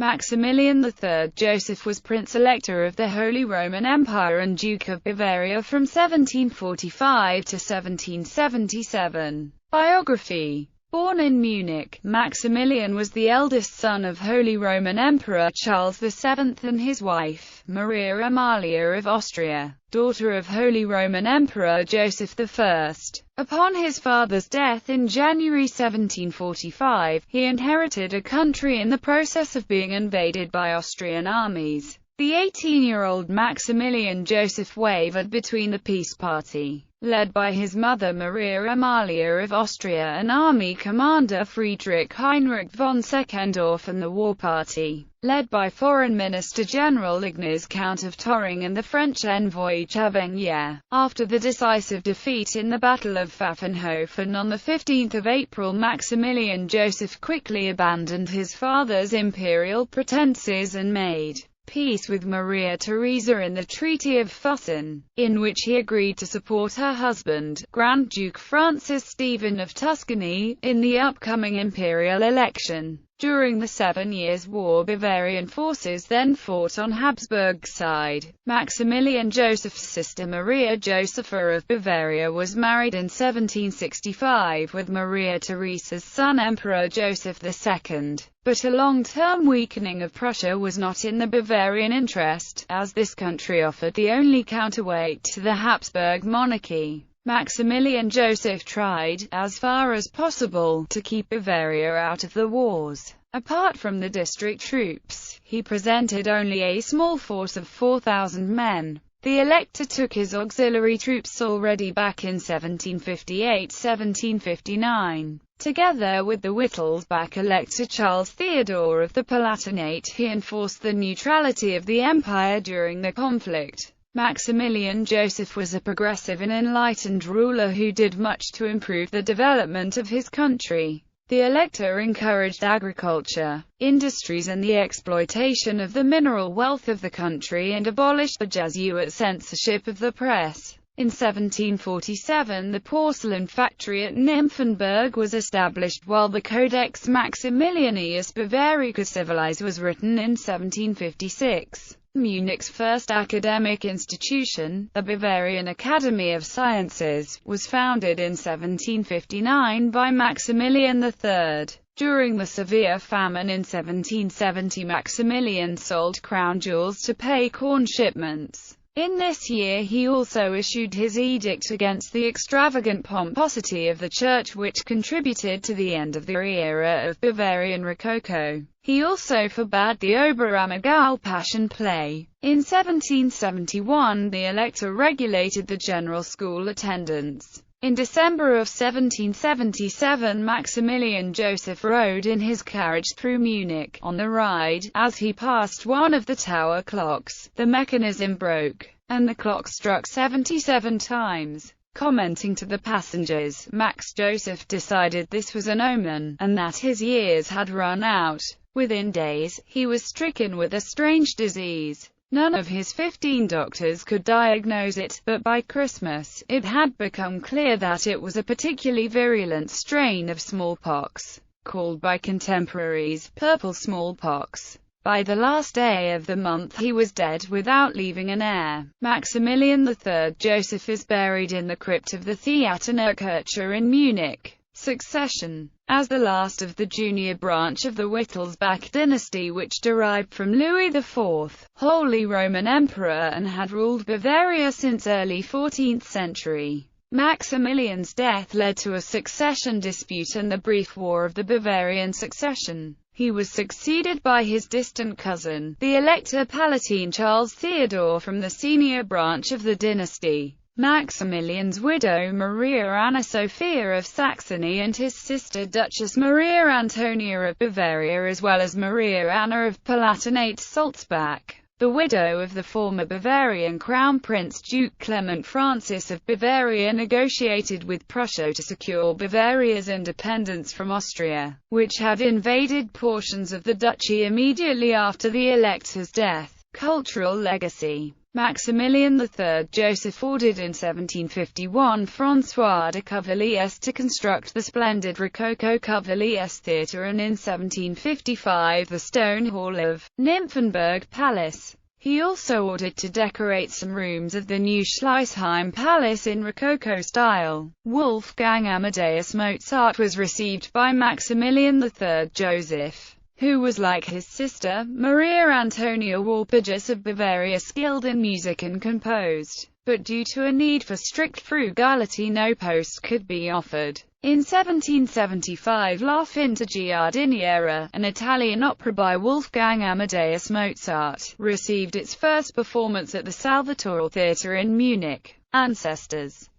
Maximilian III Joseph was Prince-Elector of the Holy Roman Empire and Duke of Bavaria from 1745 to 1777. Biography. Born in Munich, Maximilian was the eldest son of Holy Roman Emperor Charles VII and his wife, Maria Amalia of Austria, daughter of Holy Roman Emperor Joseph I. Upon his father's death in January 1745, he inherited a country in the process of being invaded by Austrian armies. The 18-year-old Maximilian Joseph wavered between the peace party, led by his mother Maria Amalia of Austria and army commander Friedrich Heinrich von Seckendorff, and the war party, led by Foreign Minister General Ignace Count of Torring and the French envoy Cavaignac. After the decisive defeat in the Battle of Pfaffenhofen on 15 April, Maximilian Joseph quickly abandoned his father's imperial pretenses and made peace with Maria Theresa in the Treaty of Fussen, in which he agreed to support her husband, Grand Duke Francis Stephen of Tuscany, in the upcoming imperial election. During the 7 Years' War, Bavarian forces then fought on Habsburg's side. Maximilian Joseph's sister Maria Josepha of Bavaria was married in 1765 with Maria Theresa's son Emperor Joseph II. But a long-term weakening of Prussia was not in the Bavarian interest, as this country offered the only counterweight to the Habsburg monarchy. Maximilian Joseph tried, as far as possible, to keep Bavaria out of the wars. Apart from the district troops, he presented only a small force of 4,000 men. The Elector took his auxiliary troops already back in 1758–1759. Together with the Wittelsbach Elector Charles Theodore of the Palatinate, he enforced the neutrality of the empire during the conflict. Maximilian Joseph was a progressive and enlightened ruler who did much to improve the development of his country. The Elector encouraged agriculture, industries and the exploitation of the mineral wealth of the country, and abolished the Jesuit censorship of the press. In 1747 the porcelain factory at Nymphenburg was established, while the Codex Maximilianius Bavarica Civilis was written in 1756. Munich's first academic institution, the Bavarian Academy of Sciences, was founded in 1759 by Maximilian III. During the severe famine in 1770, Maximilian sold crown jewels to pay corn shipments. In this year he also issued his edict against the extravagant pomposity of the church, which contributed to the end of the era of Bavarian Rococo. He also forbade the Oberammergau Passion Play. In 1771 the Elector regulated the general school attendance. In December of 1777 Maximilian Joseph rode in his carriage through Munich. On the ride, as he passed one of the tower clocks, the mechanism broke, and the clock struck 77 times. Commenting to the passengers, Max Joseph decided this was an omen, and that his years had run out. Within days, he was stricken with a strange disease. None of his 15 doctors could diagnose it, but by Christmas, it had become clear that it was a particularly virulent strain of smallpox, called by contemporaries purple smallpox. By the last day of the month he was dead without leaving an heir. Maximilian III Joseph is buried in the crypt of the Theatinerkirche in Munich. Succession. As the last of the junior branch of the Wittelsbach dynasty, which derived from Louis IV, Holy Roman Emperor, and had ruled Bavaria since early 14th century, Maximilian's death led to a succession dispute and the brief War of the Bavarian Succession. He was succeeded by his distant cousin, the Elector Palatine Charles Theodore from the senior branch of the dynasty. Maximilian's widow Maria Anna Sophia of Saxony and his sister Duchess Maria Antonia of Bavaria, as well as Maria Anna of Palatinate Sulzbach, the widow of the former Bavarian Crown Prince Duke Clement Francis of Bavaria, negotiated with Prussia to secure Bavaria's independence from Austria, which had invaded portions of the duchy immediately after the Elector's death. Cultural legacy. Maximilian III Joseph ordered in 1751 François de Cavaliers to construct the splendid Rococo Cavaliers Theatre, and in 1755 the stone hall of Nymphenburg Palace. He also ordered to decorate some rooms of the new Schleißheim Palace in Rococo style. Wolfgang Amadeus Mozart was received by Maximilian III Joseph, who was, like his sister, Maria Antonia Walpurgis of Bavaria, skilled in music and composed, but due to a need for strict frugality no post could be offered. In 1775 La Finta Giardiniera, an Italian opera by Wolfgang Amadeus Mozart, received its first performance at the Salvatore Theatre in Munich. Ancestors.